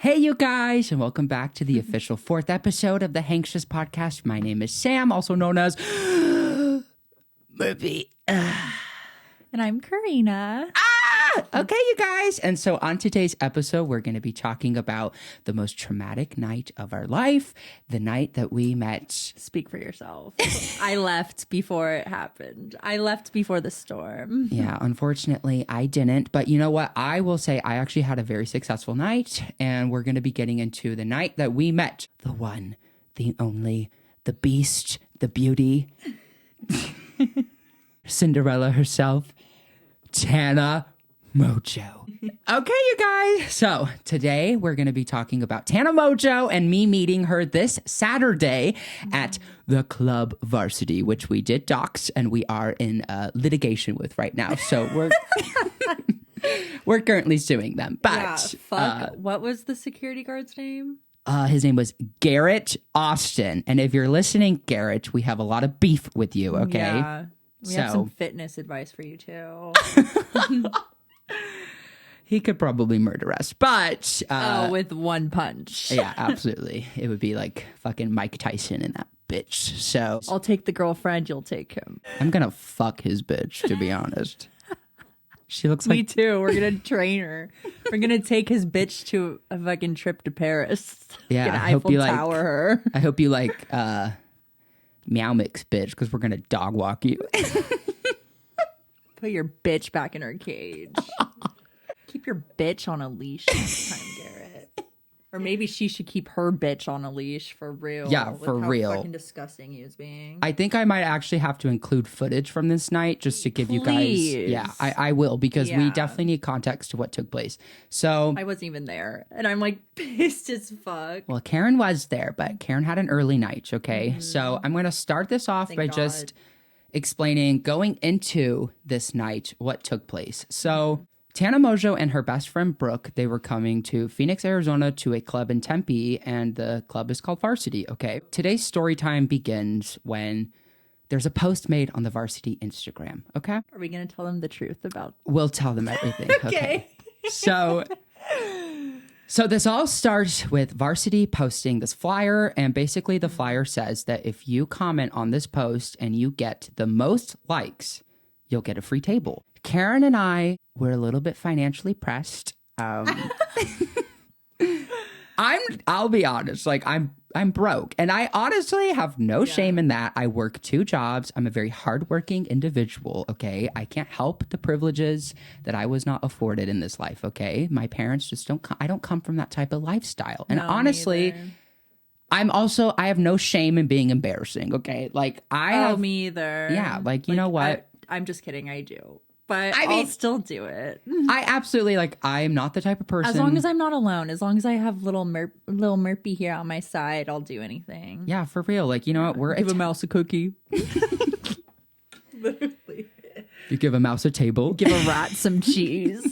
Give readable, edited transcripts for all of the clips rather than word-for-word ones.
Hey, you guys, and welcome back to the official 4th episode of the Hangxious podcast. My name is Sam, also known as Merpy. And I'm Karina. Okay, you guys. And so on today's episode, we're going to be talking about the most traumatic night of our life, the night that we met. Speak for yourself. I left before it happened. I left before the storm. Yeah, unfortunately, I didn't. But you know what? I will say I actually had a very successful night, and we're going to be getting into the night that we met. The one, the only, the beast, the beauty, Cinderella herself, Tana Mongeau. Okay, you guys. So today we're going to be talking about Tana Mongeau and me meeting her this Saturday at the club Varsity, which we did dox and we are in litigation with right now. So we're currently suing them. But what was the security guard's name? His name was Garrett Austin. And if you're listening, Garrett, we have a lot of beef with you, okay? Yeah. We have some fitness advice for you, too. He could probably murder us, but... with one punch. Yeah, absolutely. It would be like fucking Mike Tyson in that bitch. So... I'll take the girlfriend, you'll take him. I'm gonna fuck his bitch, to be honest. She looks like... Me too. We're gonna train her. We're gonna take his bitch to a fucking trip to Paris. Yeah, I hope you Tower her. I hope you like... Meow Mix bitch, because we're gonna dog walk you. Put your bitch back in her cage. Keep your bitch on a leash next time, Garrett. Or maybe she should keep her bitch on a leash for real. Yeah, for real. How fucking disgusting he was being. I think I might actually have to include footage from this night just to give you guys... Yeah, I will, because we definitely need context to what took place. So... I wasn't even there, and I'm like pissed as fuck. Well, Karen was there, but Karen had an early night, okay? So I'm going to start this off by just explaining, going into this night, what took place. So... Tana Mongeau and her best friend Brooke, they were coming to Phoenix, Arizona to a club in Tempe, and the club is called Varsity, okay? Today's story time begins when there's a post made on the Varsity Instagram, okay? Are we going to tell them the truth about... We'll tell them everything, okay? So this all starts with Varsity posting this flyer, and basically the flyer says that if you comment on this post and you get the most likes, you'll get a free table. Karen and I were a little bit financially pressed. I'll be honest, like I'm broke, and I honestly have no shame in that. I work 2 jobs. I'm a very hardworking individual. Okay, I can't help the privileges that I was not afforded in this life. Okay, my parents just don't. I don't come from that type of lifestyle, and honestly. I have no shame in being embarrassing. Okay, like me either. Yeah, like you know what? I'm just kidding. I do. But I'll still do it. I absolutely, I'm not the type of person. As long as I'm not alone, as long as I have little Merpy here on my side, I'll do anything. Yeah, for real. Like, you know what? Give a mouse a cookie. Literally. You give a mouse a table. Give a rat some cheese.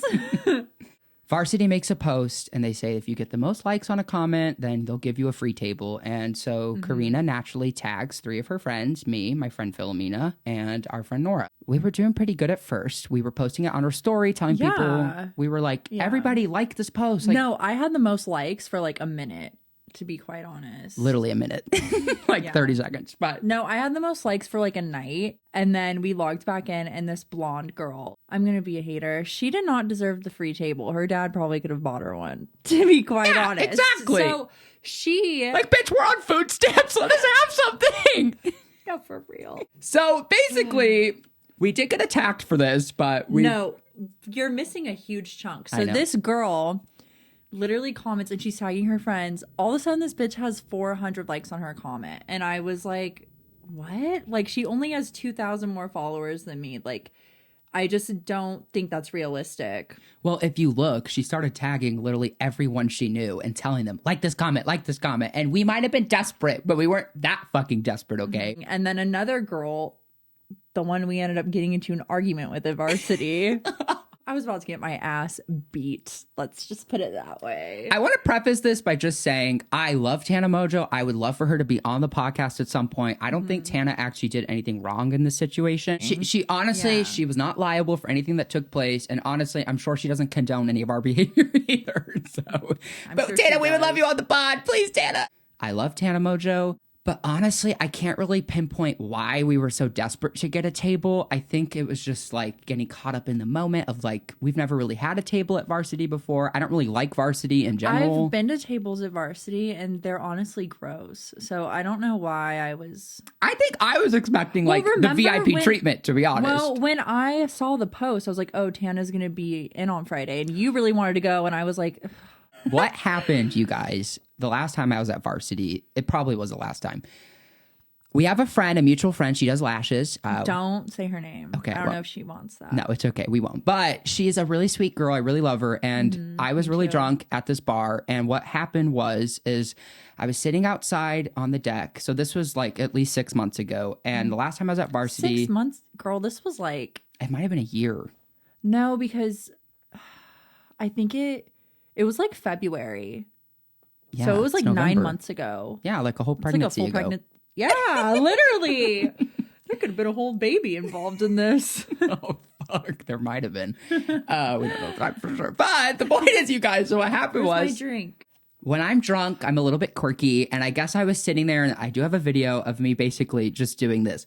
Varsity makes a post and they say if you get the most likes on a comment, then they'll give you a free table. And so Karina naturally tags 3 of her friends, me, my friend Philomena, and our friend Nora. We were doing pretty good at first. We were posting it on our story, telling people, we were like, everybody like this post. Like, no, I had the most likes for like a minute, to be quite honest. Literally a minute. 30 seconds. But no, I had the most likes for like a night. And then we logged back in, and this blonde girl, I'm going to be a hater, she did not deserve the free table. Her dad probably could have bought her one, to be quite honest. Exactly. So she... Like, bitch, we're on food stamps. Let us have something. No, for real. So basically, we did get attacked for this, but we... No, you're missing a huge chunk. So this girl... literally comments and she's tagging her friends. All of a sudden, this bitch has 400 likes on her comment. And I was like, what? Like, she only has 2,000 more followers than me. Like, I just don't think that's realistic. Well, if you look, she started tagging literally everyone she knew and telling them, like this comment, like this comment. And we might have been desperate, but we weren't that fucking desperate, okay? And then another girl, the one we ended up getting into an argument with at Varsity... I was about to get my ass beat. Let's just put it that way. I want to preface this by just saying I love Tana Mongeau. I would love for her to be on the podcast at some point. I don't think Tana actually did anything wrong in this situation. She honestly, she was not liable for anything that took place. And honestly, I'm sure she doesn't condone any of our behavior either. So, but sure Tana, we would love you on the pod. Please, Tana. I love Tana Mongeau. But honestly, I can't really pinpoint why we were so desperate to get a table. I think it was just like getting caught up in the moment of like, we've never really had a table at Varsity before. I don't really like Varsity in general. I've been to tables at Varsity and they're honestly gross. So I don't know why I think I was expecting the VIP treatment, to be honest. Well, when I saw the post, I was like, oh, Tana's going to be in on Friday. And you really wanted to go. And I was like... What happened, you guys, the last time I was at Varsity? It probably was the last time. We have a friend, a mutual friend. She does lashes. Don't say her name. Okay. I don't know if she wants that. No, it's okay. We won't. But she's a really sweet girl. I really love her. And I was really drunk at this bar. And what happened is I was sitting outside on the deck. So this was like at least 6 months ago. And the last time I was at Varsity... 6 months? Girl, this was like... It might have been a year. No, because I think it was like February. Yeah, so it was like November. 9 months ago. Yeah, like a whole pregnancy ago. Yeah, literally. There could have been a whole baby involved in this. Oh, fuck. There might have been. We don't know that for sure. But the point is, you guys, so what happened was... my drink? When I'm drunk, I'm a little bit quirky. And I guess I was sitting there and I do have a video of me basically just doing this.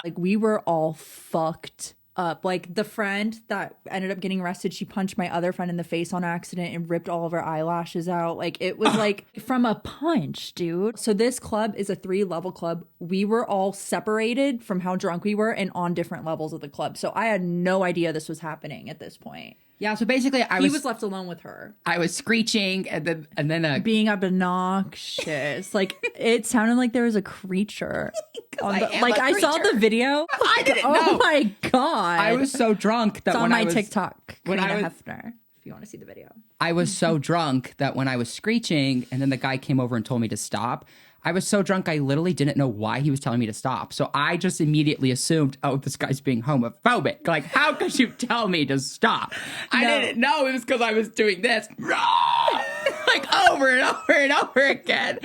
Like, we were all fucked up. Like, the friend that ended up getting arrested, she punched my other friend in the face on accident and ripped all of her eyelashes out. Like, it was like from a punch, dude. So this club is a 3-level club. We were all separated from how drunk we were and on different levels of the club. So I had no idea this was happening at this point. Yeah, so basically he was left alone with her. I was screeching and then being obnoxious. Like, it sounded like there was a creature. I saw the video. I didn't know. Oh my God. I was so drunk that it's when on I was... TikTok, karinahefner, if you want to see the video. I was so drunk that when I was screeching and then the guy came over and told me to stop, I was so drunk I literally didn't know why he was telling me to stop. So I just immediately assumed, oh, this guy's being homophobic. Like, how could you tell me to stop? I didn't know it was because I was doing this. Like, over and over and over again.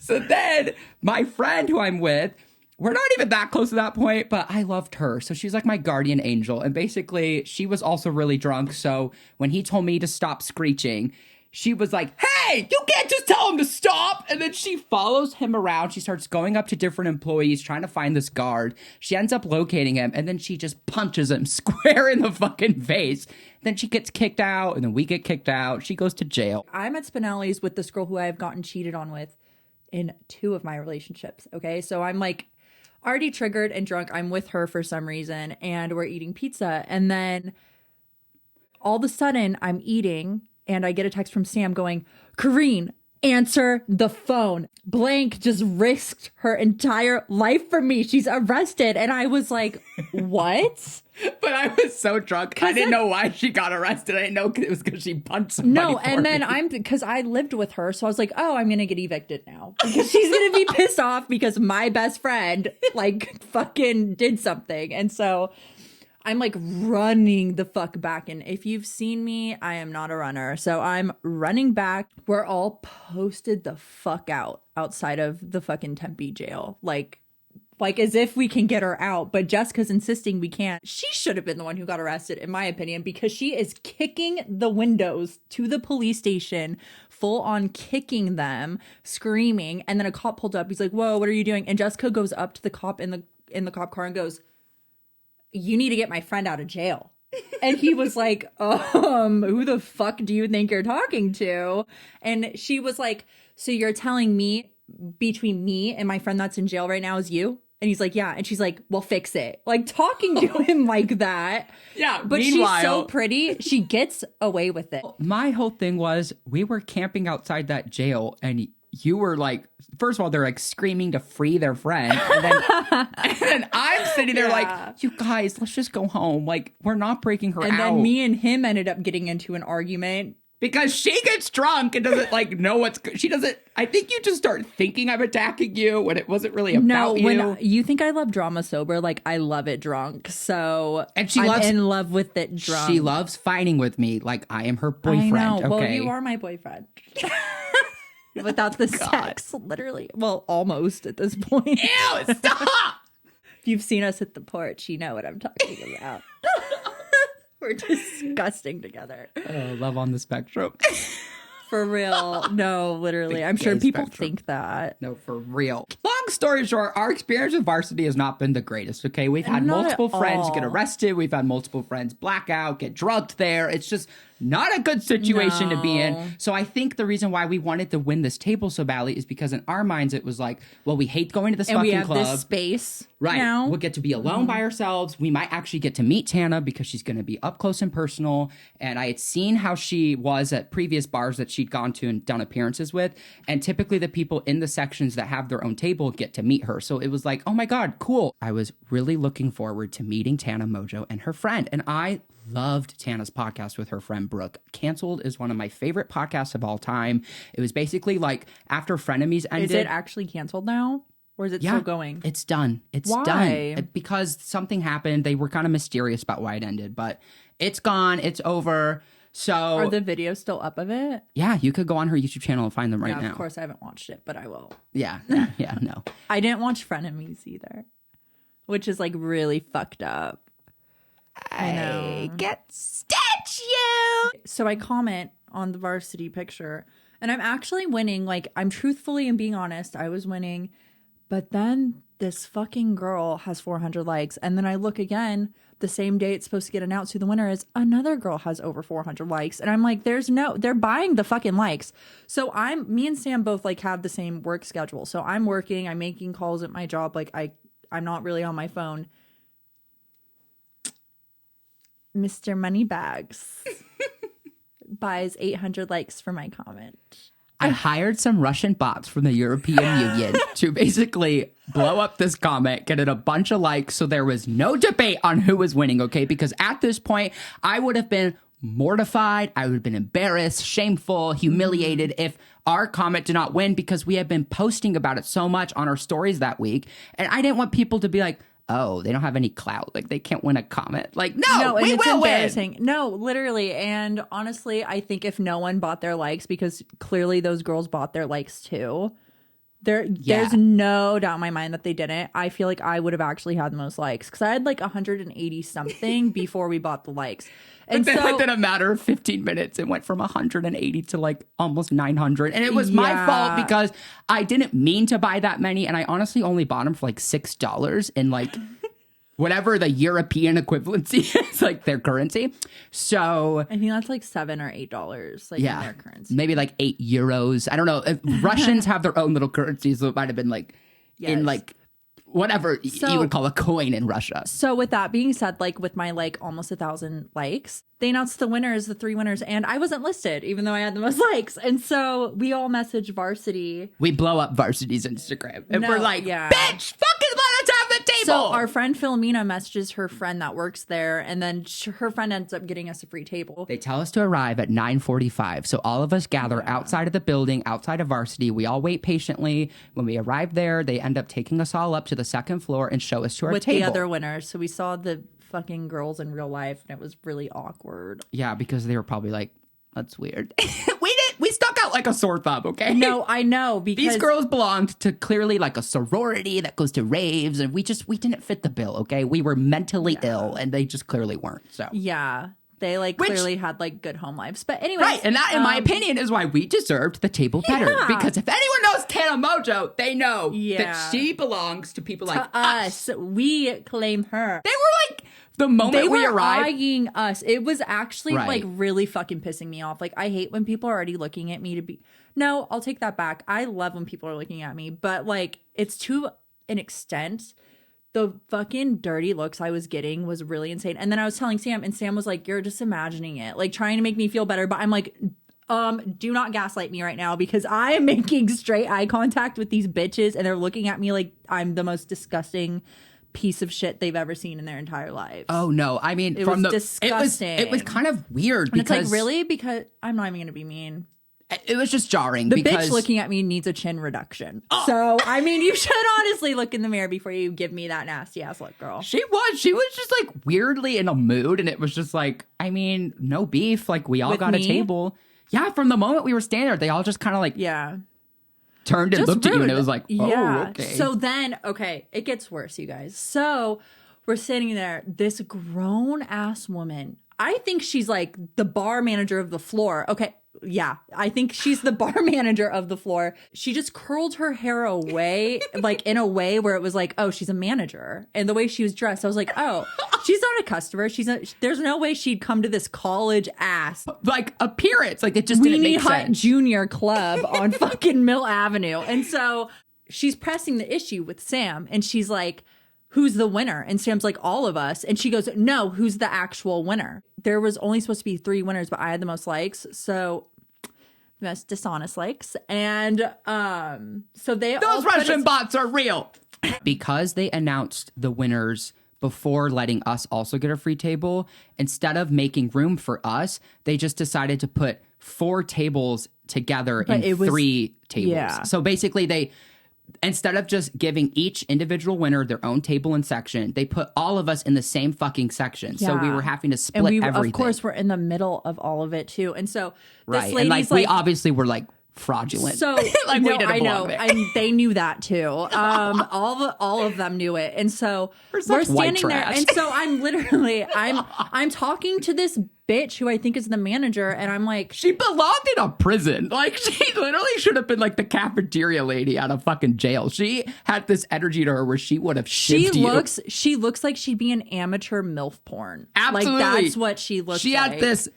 So then my friend who I'm with, we're not even that close at that point, but I loved her. So she's like my guardian angel. And basically, she was also really drunk. So when he told me to stop screeching, she was like, hey, you can't just tell him to stop. And then she follows him around. She starts going up to different employees, trying to find this guard. She ends up locating him. And then she just punches him square in the fucking face. Then she gets kicked out. And then we get kicked out. She goes to jail. I'm at Spinelli's with this girl who I have gotten cheated on with in 2 of my relationships. Okay. So I'm like already triggered and drunk. I'm with her for some reason. And we're eating pizza. And then all of a sudden I'm eating. And I get a text from Sam going, Karine, answer the phone. Blank just risked her entire life for me. She's arrested. And I was like, what? But I was so drunk. I didn't know why she got arrested. I didn't know it was because she punched somebody. No, and then because I lived with her. So I was like, oh, I'm going to get evicted now. Because she's going to be pissed off because my best friend like fucking did something. And so... I'm like running the fuck back. And if you've seen me, I am not a runner. So I'm running back. We're all posted the fuck outside of the fucking Tempe jail. Like as if we can get her out. But Jessica's insisting we can't. She should have been the one who got arrested, in my opinion, because she is kicking the windows to the police station, full on kicking them, screaming. And then a cop pulled up. He's like, whoa, what are you doing? And Jessica goes up to the cop in the cop car and goes, you need to get my friend out of jail. And he was like, who the fuck do you think you're talking to? And she was like, so you're telling me between me and my friend that's in jail right now is you? And he's like, yeah. And she's like, well, fix it. Like talking to him like that. Yeah. But she's so pretty. She gets away with it. My whole thing was we were camping outside that jail and you were like, first of all, they're like screaming to free their friend. And then I'm sitting there like, you guys, let's just go home. Like, we're not breaking her out. And then me and him ended up getting into an argument Because she gets drunk and doesn't like know she doesn't. I think you just start thinking I'm attacking you when it wasn't really about you. No, when you think I love drama sober, like I love it drunk. So and I'm in love with it drunk. She loves fighting with me like I am her boyfriend. I know. Okay? Well, you are my boyfriend. Without the sex, literally. Well, almost at this point. Ew, stop! If you've seen us at the porch, you know what I'm talking about. We're disgusting together. Oh, love on the spectrum. For real. No, literally. I'm sure people think that. No, for real. Long story short, our experience with Varsity has not been the greatest, okay? We've had multiple friends get arrested. We've had multiple friends black out, get drugged there. It's just not a good situation to be in. So I think the reason why we wanted to win this table so badly is because in our minds it was like, well, we hate going to this fucking club. And we have this space right now. We'll get to be alone by ourselves. We might actually get to meet Tana because she's going to be up close and personal. And I had seen how she was at previous bars that she'd gone to and done appearances with. And typically the people in the sections that have their own table get to meet her. So it was like, oh my God, cool. I was really looking forward to meeting Tana Mongeau and her friend. And I loved Tana's podcast with her friend Brooke. Canceled is one of my favorite podcasts of all time. It was basically like after Frenemies ended. Is it actually canceled now? Or is it still going? It's done. It's done. Because something happened. They were kind of mysterious about why it ended. But it's gone. It's over. So are the videos still up of it? Yeah, you could go on her YouTube channel and find them right now. Of course, I haven't watched it, but I will. Yeah, no. I didn't watch Frenemies either, which is like really fucked up. I get statue. So I comment on the Varsity picture and I'm actually winning. Like, I'm truthfully and being honest, I was winning. But then this fucking girl has 400 likes. And then I look again, the same day it's supposed to get announced who the winner is, another girl has over 400 likes. And I'm like, they're buying the fucking likes. So me and Sam both like have the same work schedule. So I'm working, I'm making calls at my job. Like I'm not really on my phone. Mr. Moneybags buys 800 likes for my comment. I hired some Russian bots from the European Union to basically blow up this comment, get it a bunch of likes, so there was no debate on who was winning, okay? Because at this point, I would have been mortified, I would have been embarrassed, shameful, humiliated if our comment did not win because we had been posting about it so much on our stories that week. And I didn't want people to be like, oh, they don't have any clout. Like, they can't win a comment. Like, no, we will win. No, literally. And honestly, I think if no one bought their likes, because clearly those girls bought their likes too, there's no doubt in my mind that they didn't. I feel like I would have actually had the most likes because I had like 180 something before we bought the likes. And then within a matter of 15 minutes, it went from 180 to like almost 900. And it was my fault because I didn't mean to buy that many. And I honestly only bought them for like $6 in like whatever the European equivalency is, like their currency. So I think that's like $7 or $8 like in their currency. Maybe like €8. I don't know. Russians have their own little currency. So it might have been like in like whatever you would call a coin in Russia. So with that being said, like with my like almost 1,000 likes, they announced the 3 winners, and I wasn't listed even though I had the most likes. And so we all messaged Varsity. We blow up Varsity's Instagram and we're like, bitch, fucking let us have the table. So our friend Philomena messages her friend that works there, and then her friend ends up getting us a free table. They tell us to arrive at 9:45. So all of us gather outside of the building, outside of Varsity. We all wait patiently. When we arrive there, they end up taking us all up to the second floor and show us to our table. With the other winners. So we saw the fucking girls in real life, and it was really awkward. Yeah, because they were probably like, that's weird. We stuck out like a sore thumb, okay? No, I know, because these girls belonged to clearly like a sorority that goes to raves, and we didn't fit the bill, okay? We were mentally ill, and they just clearly weren't. So yeah, they like clearly had like good home lives. But anyway, right, and that, in my opinion, is why we deserved the table better. Because if anyone knows Tana Mongeau, they know that she belongs to people like us. We claim her. They were like. The moment we arrived, eyeing us. It was actually like really fucking pissing me off. Like, I hate when people are already looking at me to be. No, I'll take that back. I love when people are looking at me, but like, it's to an extent. The fucking dirty looks I was getting was really insane. And then I was telling Sam, and Sam was like, "You're just imagining it, like trying to make me feel better." But I'm like, do not gaslight me right now because I am making straight eye contact with these bitches, and they're looking at me like I'm the most disgusting piece of shit they've ever seen in their entire lives. Oh no. I mean, it was disgusting. It was kind of weird because it's like, really? Because I'm not even going to be mean. It was just jarring. The bitch looking at me needs a chin reduction. Oh. So, I mean, you should honestly look in the mirror before you give me that nasty ass look, girl. She was just like weirdly in a mood. And it was just like, I mean, no beef. Like we all got a table. Yeah. From the moment we were standing there, they all just kind of like turned and looked at you. And it was like, oh, okay. So then, it gets worse, you guys. So we're sitting there. This grown ass woman, I think she's like the bar manager of the floor. Okay. Yeah, I think she's the bar manager of the floor. She just curled her hair away, like in a way where it was like, oh, she's a manager. And the way she was dressed, I was like, oh, she's not a customer. There's no way she'd come to this college ass. Like appearance. Like it just didn't make sense. Hut Junior Club on fucking Mill Avenue. And so she's pressing the issue with Sam and she's like, who's the winner? And Sam's like, all of us. And she goes, no, who's the actual winner? There was only supposed to be 3 winners, but I had the most likes. So the most dishonest likes. And so those Russian bots are real. Because they announced the winners before letting us also get a free table, instead of making room for us, they just decided to put 4 tables together in 3 tables. Yeah. So basically instead of just giving each individual winner their own table and section, they put all of us in the same fucking section. Yeah. So we were having to split everything. Of course, we're in the middle of all of it too. And so this lady's and we obviously were like fraudulent. So like we didn't belong there. They knew that too. All of them knew it. And so we're standing there. And so I'm talking to this bitch who I think is the manager, and I'm like, she belonged in a prison. Like she literally should have been like the cafeteria lady out of fucking jail. She had this energy to her where she would have shivved you. She looks like she'd be an amateur MILF porn. Absolutely. Like that's what she looks like. She had this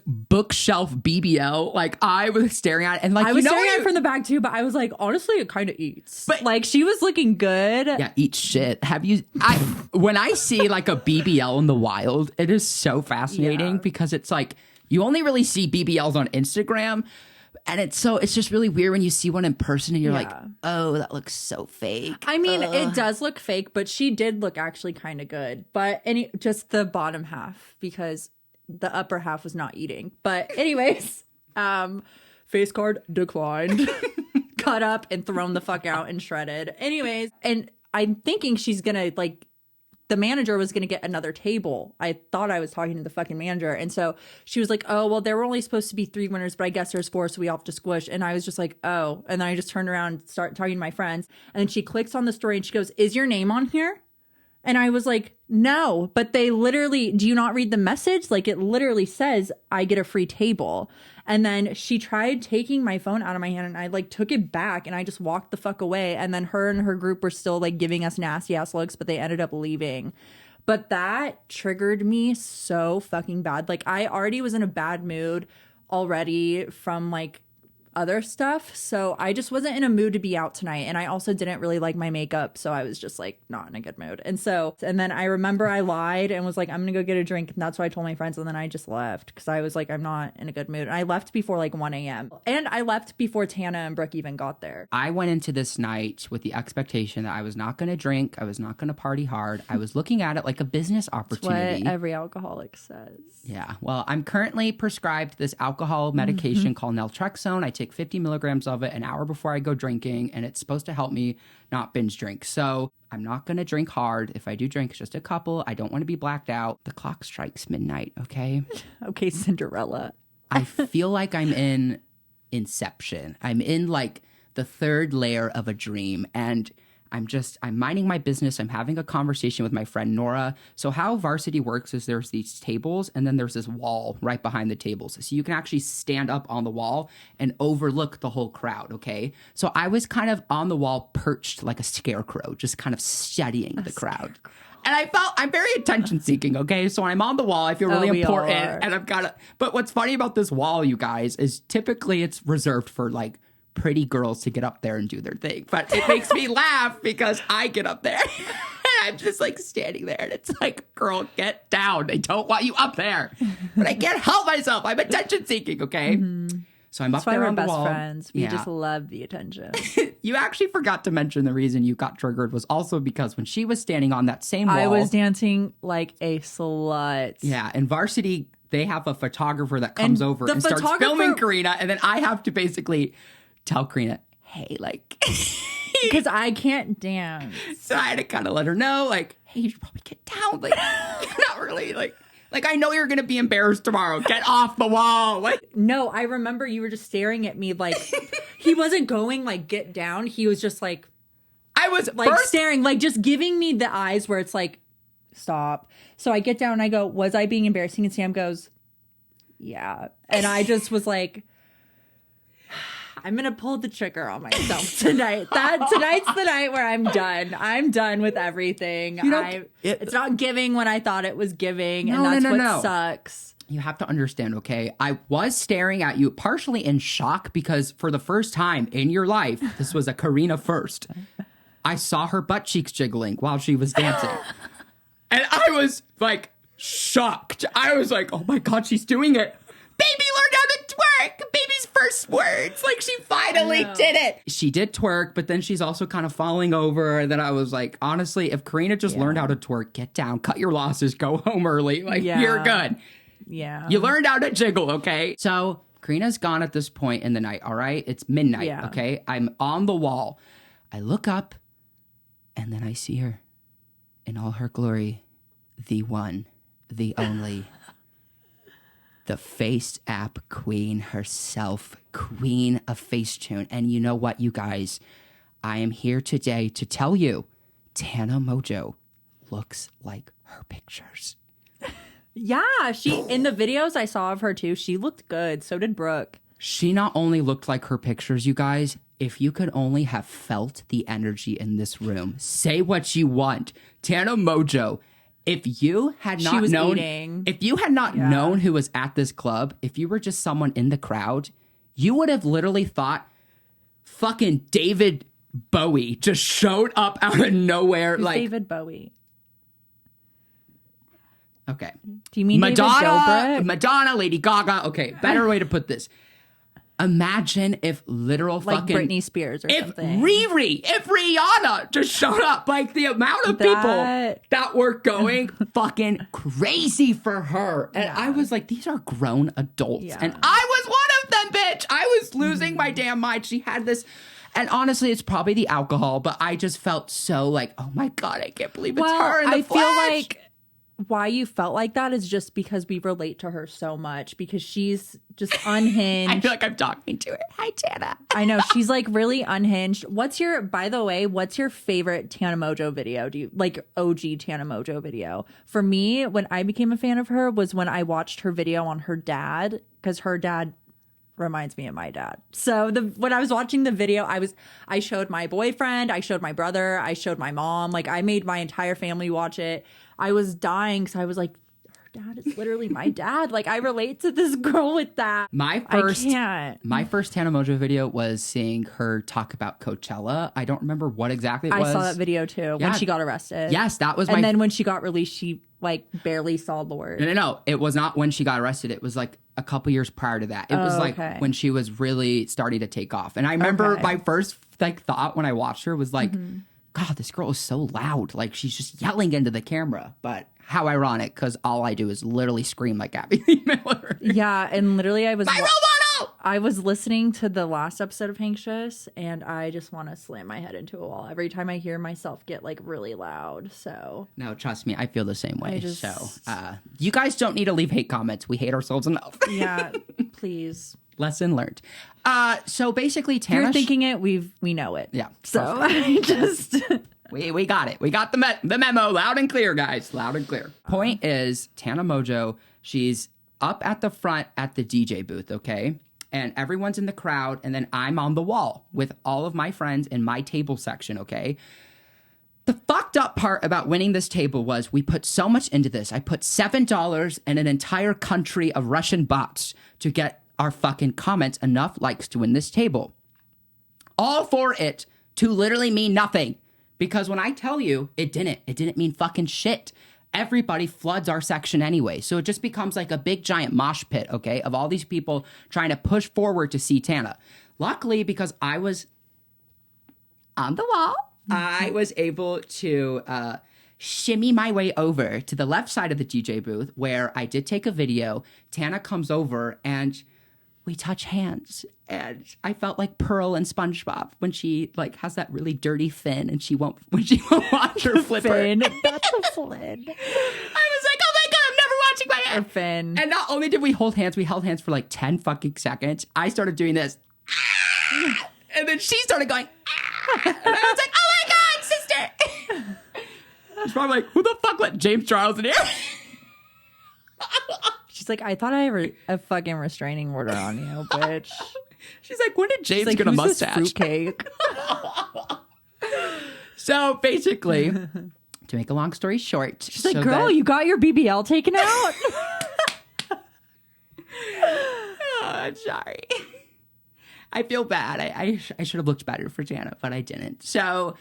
bookshelf BBL. Like I was staring at it, and like I was staring at it from the back too, but I was like, honestly, it kind of eats. But like she was looking good. Yeah, eat shit. When I see like a BBL in the wild, it is so fascinating because it's like you only really see BBLs on Instagram, and it's just really weird when you see one in person and you're like, oh, that looks so fake. I mean, it does look fake, but she did look actually kind of good. But just the bottom half, because the upper half was not eating. But anyways, face card declined, cut up and thrown the fuck out and shredded. Anyways, and I'm thinking she's gonna like, the manager was going to get another table. I thought I was talking to the fucking manager. And so she was like, oh, well, there were only supposed to be 3 winners, but I guess there's 4, so we all have to squish. And I was just like, oh. And then I just turned around and started talking to my friends. And then she clicks on the story and she goes, is your name on here? And I was like, no, but they literally, do you not read the message? Like it literally says I get a free table. And then she tried taking my phone out of my hand and I like took it back and I just walked the fuck away. And then her and her group were still like giving us nasty ass looks, but they ended up leaving. But that triggered me so fucking bad. Like I already was in a bad mood already from like other stuff. So I just wasn't in a mood to be out tonight. And I also didn't really like my makeup. So I was just like not in a good mood. And then I remember I lied and was like, I'm going to go get a drink. And that's what I told my friends. And then I just left because I was like, I'm not in a good mood. And I left before like 1 a.m. And I left before Tana and Brooke even got there. I went into this night with the expectation that I was not going to drink. I was not going to party hard. I was looking at it like a business opportunity. That's what every alcoholic says. Yeah. Well, I'm currently prescribed this alcohol medication called naltrexone. I take 50 milligrams of it an hour before I go drinking, and it's supposed to help me not binge drink. So I'm not going to drink hard. If I do drink, it's just a couple. I don't want to be blacked out. The clock strikes midnight, okay? Okay, Cinderella. I feel like I'm in Inception. I'm in like the 3rd layer of a dream, and I'm minding my business. I'm having a conversation with my friend Nora. So how Varsity works is there's these tables and then there's this wall right behind the tables. So you can actually stand up on the wall and overlook the whole crowd, okay? So I was kind of on the wall perched like a scarecrow, just kind of studying the crowd. And I'm very attention seeking, okay? So when I'm on the wall, I feel really important. And but what's funny about this wall, you guys, is typically it's reserved for like pretty girls to get up there and do their thing. But it makes me laugh because I get up there and I'm just like standing there and it's like, girl, get down. They don't want you up there. But I can't help myself. I'm attention seeking, okay? So I'm up there on the wall. That's why we're best friends. We just love the attention. You actually forgot to mention the reason you got triggered was also because when she was standing on that same wall. I was dancing like a slut. Yeah, in Varsity, they have a photographer that comes over and starts filming Karina, and then I have to basically tell Karina, hey, like... Because I can't dance. So I had to kind of let her know, like, hey, you should probably get down. Like, not really, like, I know you're going to be embarrassed tomorrow. Get off the wall. Like, no, I remember you were just staring at me like, he wasn't going, like, get down. He was just, like, I was, like, staring, like, just giving me the eyes where it's like, stop. So I get down and I go, was I being embarrassing? And Sam goes, yeah. And I just was like, I'm going to pull the trigger on myself tonight. Tonight's the night where I'm done. I'm done with everything. It's not giving when I thought it was giving. And that's what sucks. You have to understand, okay? I was staring at you partially in shock because for the first time in your life, this was a Karina first. I saw her butt cheeks jiggling while she was dancing. And I was like shocked. I was like, oh my God, she's doing it. Baby learned how to twerk. Baby's first words. Like, she finally did it. She did twerk, but then she's also kind of falling over. And then I was like, honestly, if Karina just learned how to twerk, get down, cut your losses, go home early. Like, you're good. Yeah. You learned how to jiggle, okay? So Karina's gone at this point in the night, all right? It's midnight, okay? I'm on the wall. I look up, and then I see her in all her glory. The one, the only... the face app queen herself, queen of Facetune. And you know what, you guys? I am here today to tell you, Tana Mongeau looks like her pictures. Yeah, in the videos I saw of her too, she looked good. So did Brooke. She not only looked like her pictures, you guys, if you could only have felt the energy in this room, say what you want. Tana Mongeau. If you had not known who was at this club, if you were just someone in the crowd, you would have literally thought fucking David Bowie just showed up out of nowhere. Who's like David Bowie? Okay. Do you mean Madonna, Lady Gaga. Okay, better way to put this. Imagine if literal like fucking... Britney Spears or something. If Rihanna just showed up, like the amount of people that were going fucking crazy for her. And I was like, these are grown adults. Yeah. And I was one of them, bitch. I was losing my damn mind. She had this... And honestly, it's probably the alcohol, but I just felt so like, oh my God, I can't believe it's her in the flesh. I feel like why you felt like that is just because we relate to her so much because she's just unhinged. I feel like I'm talking to her. Hi, Tana. I know. She's like really unhinged. By the way, what's your favorite Tana Mongeau video? Do you like OG Tana Mongeau video? For me, when I became a fan of her was when I watched her video on her dad because her dad reminds me of my dad. So when I was watching the video, I showed my boyfriend, I showed my brother, I showed my mom. Like I made my entire family watch it. I was dying because I was like, her dad is literally my dad. Like I relate to this girl with that. My first Tana Mongeau video was seeing her talk about Coachella. I don't remember what exactly it was. I saw that video too when she got arrested. Yes, that was and then when she got released, she like barely saw the word. No. It was not when she got arrested. It was like a couple years prior to that. It was like when she was really starting to take off. And I remember my first like thought when I watched her was like, God, this girl is so loud. Like she's just yelling into the camera. But how ironic, because all I do is literally scream like Abby Lee Miller. Yeah, and literally I was listening to the last episode of Hangxious, and I just want to slam my head into a wall every time I hear myself get like really loud. So no, trust me, I feel the same way. So you guys don't need to leave hate comments. We hate ourselves enough. Yeah, please. Lesson learned. So basically, Tana, you're thinking it. We know it. Yeah. So I just we got it. We got the memo loud and clear, guys. Loud and clear. Point is, Tana Mongeau. She's up at the front at the DJ booth. Okay. And everyone's in the crowd, and then I'm on the wall with all of my friends in my table section, okay? The fucked up part about winning this table was we put so much into this. I put $7 and an entire country of Russian bots to get our fucking comments enough likes to win this table. All for it to literally mean nothing. Because when I tell you, it didn't mean fucking shit. everybody floods our section anyway. So it just becomes like a big giant mosh pit, okay, of all these people trying to push forward to see Tana. Luckily, because I was on the wall, I was able to shimmy my way over to the left side of the DJ booth where I did take a video. Tana comes over and we touch hands, and I felt like Pearl and SpongeBob when she like has that really dirty fin and she won't watch her flipper. Fin. That's a flin. I was like, oh my God, I'm never watching my hand. Her fin. And not only did we hold hands, we held hands for like 10 fucking seconds. I started doing this. And then she started going, and I was like, oh my God, sister. She's probably like, who the fuck let James Charles in here? She's like, I thought I had a fucking restraining order on you, bitch. She's like, when did James like, get a who's mustache? This fruitcake? So basically, to make a long story short. She's like, girl, you got your BBL taken out? Oh, I'm sorry. I feel bad. I should have looked better for Tana, but I didn't. So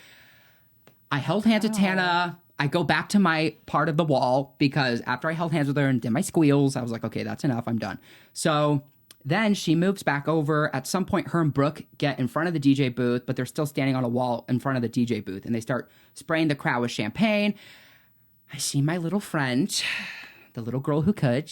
I held hands with Tana. I go back to my part of the wall because after I held hands with her and did my squeals, I was like, okay, that's enough. I'm done. So then she moves back over. At some point, her and Brooke get in front of the DJ booth, but they're still standing on a wall in front of the DJ booth. And they start spraying the crowd with champagne. I see my little friend, the little girl who could,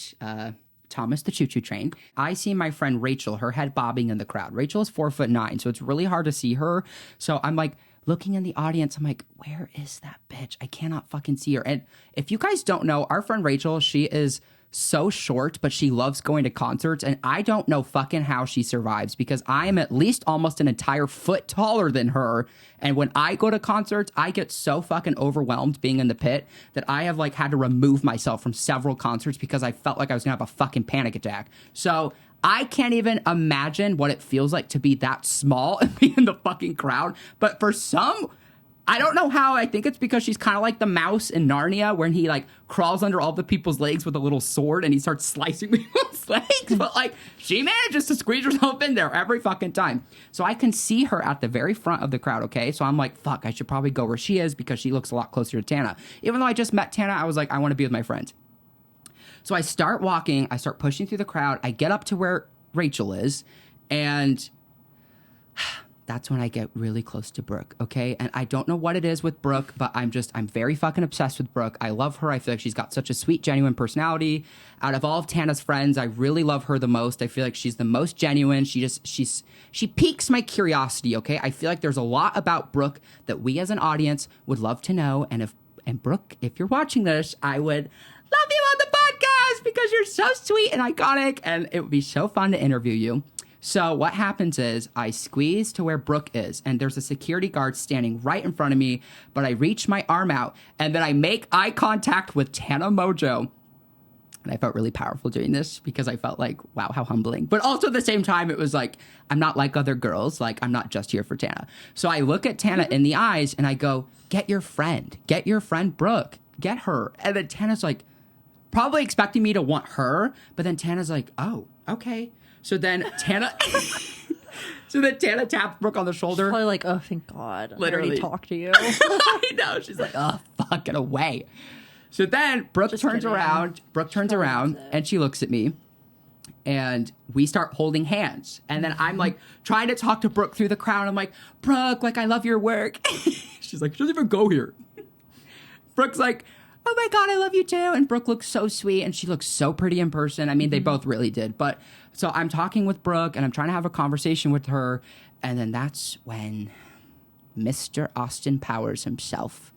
Thomas the Choo Choo Train. I see my friend Rachel, her head bobbing in the crowd. Rachel is 4'9", so it's really hard to see her. So I'm like, looking in the audience, I'm like, where is that bitch? I cannot fucking see her. And if you guys don't know, our friend Rachel, she is so short, but she loves going to concerts. And I don't know fucking how she survives because I am at least almost an entire foot taller than her. And when I go to concerts, I get so fucking overwhelmed being in the pit that I have like had to remove myself from several concerts because I felt like I was gonna have a fucking panic attack. So I can't even imagine what it feels like to be that small and be in the fucking crowd. But for some, I don't know how. I think it's because she's kind of like the mouse in Narnia when he like crawls under all the people's legs with a little sword and he starts slicing people's legs. But like she manages to squeeze herself in there every fucking time. So I can see her at the very front of the crowd, okay? So I'm like, fuck, I should probably go where she is because she looks a lot closer to Tana. Even though I just met Tana, I was like, I want to be with my friends. So I start walking, I start pushing through the crowd, I get up to where Rachel is, and that's when I get really close to Brooke, okay? And I don't know what it is with Brooke, but I'm very fucking obsessed with Brooke. I love her. I feel like she's got such a sweet, genuine personality. Out of all of Tana's friends, I really love her the most. I feel like she's the most genuine. She piques my curiosity, okay? I feel like there's a lot about Brooke that we as an audience would love to know. And Brooke, if you're watching this, I would love you on the podcast because you're so sweet and iconic, and it would be so fun to interview you. So what happens is I squeeze to where Brooke is, and there's a security guard standing right in front of me, but I reach my arm out, and then I make eye contact with Tana Mongeau. And I felt really powerful doing this because I felt like, wow, how humbling. But also at the same time, it was like, I'm not like other girls. Like, I'm not just here for Tana. So I look at Tana in the eyes, and I go, get your friend Brooke, get her. And then Tana's like, probably expecting me to want her, but then Tana's like, oh, okay. So then Tana tapped Brooke on the shoulder. She's probably like, oh, thank God. Literally. I already talked to you. I know. She's like, oh, fuck, get away. So then Brooke turns around, and she looks at me, and we start holding hands. And then I'm like trying to talk to Brooke through the crowd. I'm like, Brooke, like, I love your work. She's like, she doesn't even go here. Brooke's like, oh my God, I love you too. And Brooke looks so sweet, and she looks so pretty in person. I mean, they both really did. But so I'm talking with Brooke, and I'm trying to have a conversation with her. And then that's when Mr. Austin Powers himself,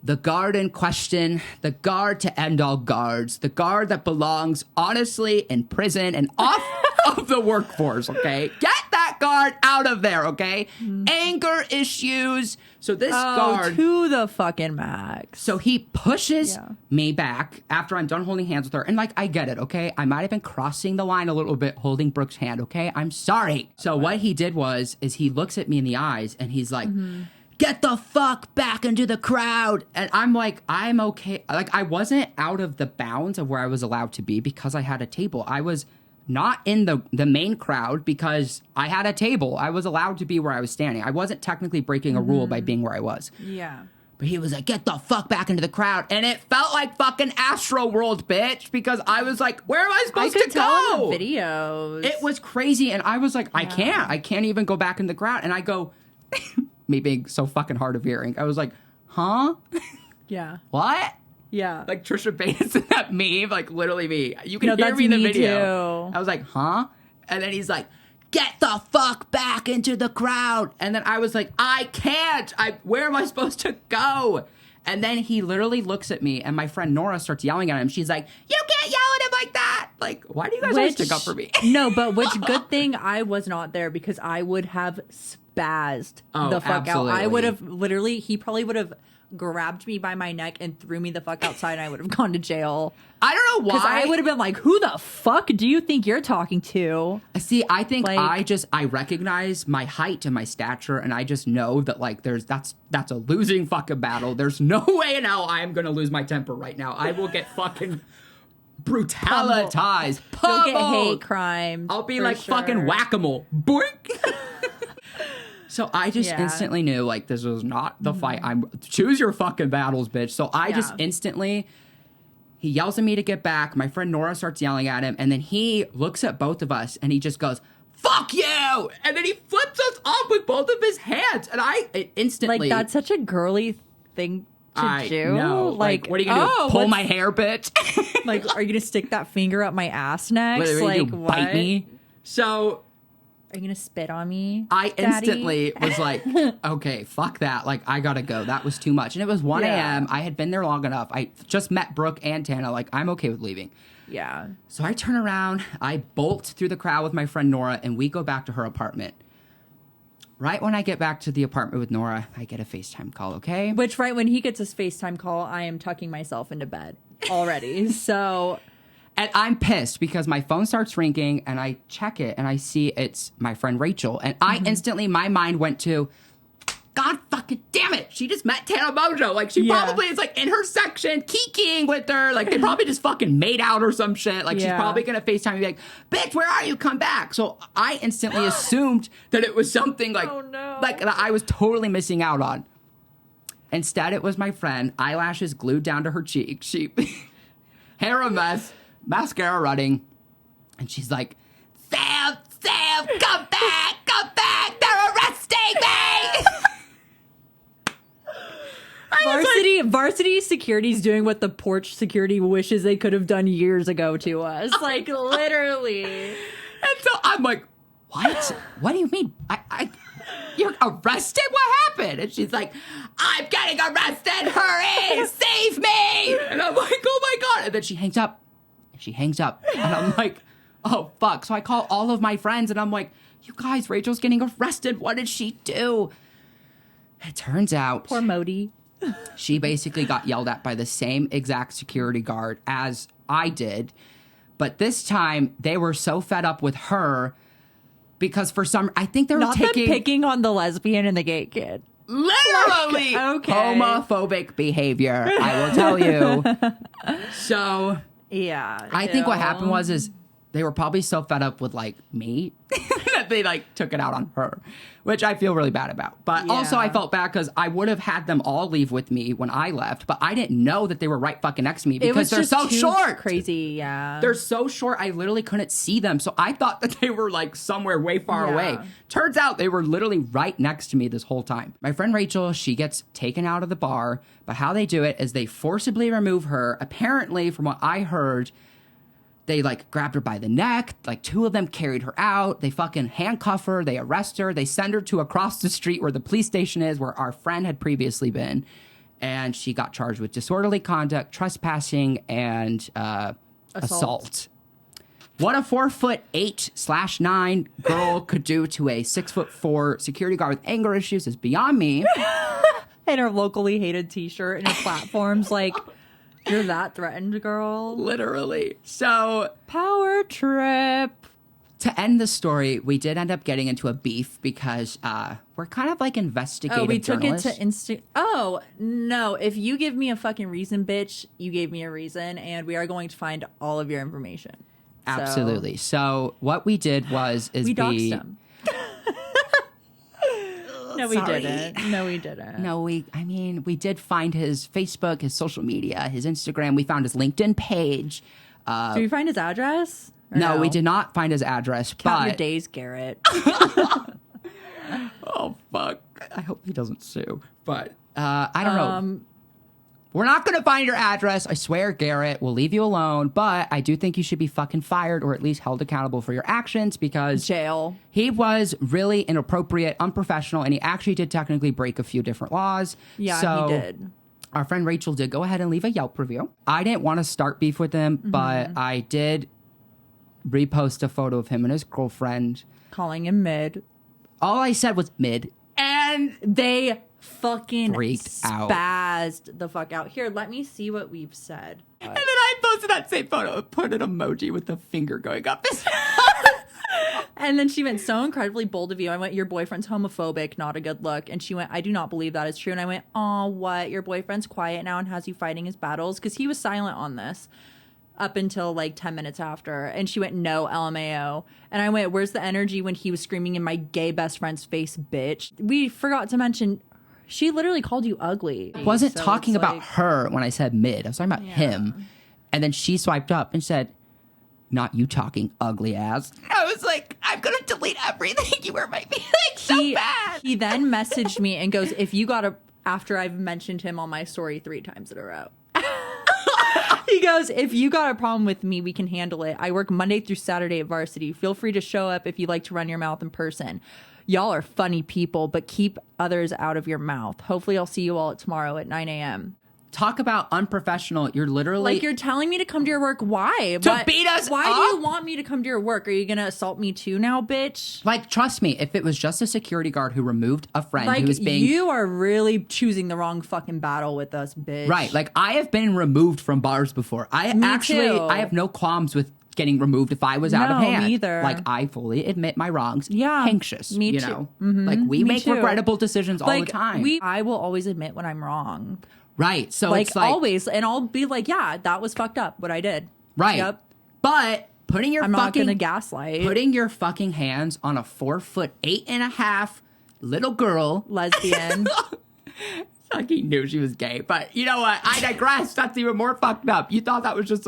the guard in question, the guard to end all guards, the guard that belongs honestly in prison and off of the workforce, okay? Get that guard out of there, okay? Anger issues. So this guard, to the fucking max. so he pushes me back after I'm done holding hands with her. And like, I get it, okay? I might have been crossing the line a little bit holding Brooke's hand, okay? I'm sorry. So what he did is he looks at me in the eyes and he's like, get the fuck back into the crowd. And I'm like, I'm okay. Like, I wasn't out of the bounds of where I was allowed to be because I had a table. I was not in the main crowd because I had a table. I was allowed to be where I was standing. I wasn't technically breaking a rule by being where I was. Yeah. But he was like, get the fuck back into the crowd. And it felt like fucking Astro World, bitch, because I was like, where am I supposed to go? In the videos. It was crazy. And I was like, I can't even go back in the crowd. And I go, me being so fucking hard of hearing, I was like, huh? Yeah. What? Yeah. Like Trisha Paytas in that meme, like literally me. You can hear me in the video. Too. I was like, huh? And then he's like, get the fuck back into the crowd. And then I was like, I can't. Where am I supposed to go? And then he literally looks at me and my friend Nora starts yelling at him. She's like, you can't yell at him like that. Like, why do you guys always stick up for me? No, but which good thing I was not there because I would have spazzed the fuck absolutely. out. I would have literally, he probably would have grabbed me by my neck and threw me the fuck outside and I would have gone to jail. I don't know why. Because I would have been like, who the fuck do you think you're talking to? See, I think like, I recognize my height and my stature and I just know that like that's a losing fucking battle. There's no way in hell I am going to lose my temper right now. I will get fucking brutalized. You'll get hate crimes. I'll be like fucking whack-a-mole. Boink. So I just instantly knew, like, this was not the fight. Choose your fucking battles, bitch. So I just instantly, he yells at me to get back. My friend Nora starts yelling at him. And then he looks at both of us and he just goes, fuck you! And then he flips us off with both of his hands. And I instantly... Like, that's such a girly thing to do. No. Like, what are you going to do? Pull my hair, bitch? Like, are you going to stick that finger up my ass next? Like, what? Bite me? So... Are you going to spit on me, I Daddy? instantly was like, okay, fuck that. Like, I gotta go. That was too much. And it was 1 a.m. I had been there long enough. I just met Brooke and Tana. Like, I'm okay with leaving. Yeah. So I turn around, I bolt through the crowd with my friend Nora, and we go back to her apartment. Right when I get back to the apartment with Nora, I get a FaceTime call, okay? Which, right when he gets his FaceTime call, I am tucking myself into bed already. So... And I'm pissed because my phone starts ringing and I check it and I see it's my friend Rachel. And I instantly, my mind went to, God fucking damn it. She just met Tana Mongeau. Like, she probably is like in her section, kikiing with her. Like, they probably just fucking made out or some shit. Like, she's probably going to FaceTime and be like, bitch, where are you? Come back. So I instantly assumed that it was something like, like that I was totally missing out on. Instead, it was my friend, eyelashes glued down to her cheek. She, hair a mess. Mascara running, and she's like, Sam, come back, they're arresting me! Varsity security's doing what the porch security wishes they could have done years ago to us. Like, literally. And so I'm like, what? What do you mean? You're arrested? What happened? And she's like, I'm getting arrested, hurry, save me! And I'm like, oh my God. And then she hangs up. And I'm like, oh, fuck. So I call all of my friends and I'm like, you guys, Rachel's getting arrested. What did she do? It turns out... Poor Modi. She basically got yelled at by the same exact security guard as I did. But this time, they were so fed up with her because for some... I think they were taking... Not them picking on the lesbian and the gay kid. Literally! Okay. Homophobic behavior, I will tell you. So... Yeah. I think what happened is they were probably so fed up with like me that they like took it out on her, which I feel really bad about. But also I felt bad because I would have had them all leave with me when I left, but I didn't know that they were right fucking next to me because they're so short. Crazy, yeah. They're so short. I literally couldn't see them. So I thought that they were like somewhere way far away. Turns out they were literally right next to me this whole time. My friend Rachel, she gets taken out of the bar, but how they do it is they forcibly remove her. Apparently, from what I heard, they like grabbed her by the neck, like 2 of them carried her out, they fucking handcuff her, they arrest her, they send her to across the street where the police station is, where our friend had previously been, and she got charged with disorderly conduct, trespassing, and assault. What a 4'8/9" girl could do to a 6'4" security guard with anger issues is beyond me. And her locally hated t-shirt and her platforms, like... You're that threatened, girl. Literally. So... Power trip. To end the story, we did end up getting into a beef because we're kind of like investigative journalists. Took it to Oh, no. If you give me a fucking reason, bitch, you gave me a reason, and we are going to find all of your information. Absolutely. So what we did was... we doxed him. No, we didn't. No, we didn't. No, we did find his Facebook, his social media, his Instagram. We found his LinkedIn page. Did we find his address? No, we did not find his address. Count your days, Garrett. Oh, fuck. I hope he doesn't sue. But I don't know. We're not going to find your address. I swear, Garrett. We'll leave you alone. But I do think you should be fucking fired or at least held accountable for your actions because... Jail. He was really inappropriate, unprofessional, and he actually did technically break a few different laws. Yeah, so, he did. Our friend Rachel did go ahead and leave a Yelp review. I didn't want to start beef with him, but I did repost a photo of him and his girlfriend. Calling him mid. All I said was mid. And they fucking freaked out. Spazzed the fuck out. Here, let me see what we've said. And then I posted that same photo, put an emoji with the finger going up. And then she went, so incredibly bold of you. I went, your boyfriend's homophobic, not a good look. And she went, I do not believe that is true. And I went, oh, what? Your boyfriend's quiet now and has you fighting his battles? Because he was silent on this up until like 10 minutes after. And she went, no, LMAO. And I went, where's the energy when he was screaming in my gay best friend's face, bitch? We forgot to mention, she literally called you ugly. I wasn't talking about her when I said mid. I was talking about him. And then she swiped up and said, not you talking ugly ass. I was like, I'm going to delete everything you were making me like so bad. He then messaged me and goes, if you got a, after I've mentioned him on my story 3 times in a row. He goes, if you got a problem with me, we can handle it. I work Monday through Saturday at Varsity. Feel free to show up if you like to run your mouth in person. Y'all are funny people, but keep others out of your mouth. Hopefully I'll see you all tomorrow at 9 a.m. Talk about unprofessional. You're literally... Like, you're telling me to come to your work. Why? To beat us Why up? do you want me to come to your work? Are you going to assault me too now, bitch? Like, trust me, if it was just a security guard who removed a friend who was being... You are really choosing the wrong fucking battle with us, bitch. Right. Like, I have been removed from bars before. I have no qualms with getting removed if I was out of hand. Me either. Like, I fully admit my wrongs. Yeah. Hangxious. Me you too. know? Mm-hmm. Like, we make regrettable decisions all the time. I will always admit when I'm wrong. Right. So like, it's like... always. And I'll be like, yeah, that was fucked up, what I did. Right. Yep. But putting your I'm not going to gaslight. Putting your fucking hands on a 4'8.5" little girl. Lesbian. Like he knew she was gay, but you know what? I digress. That's even more fucked up. You thought that was just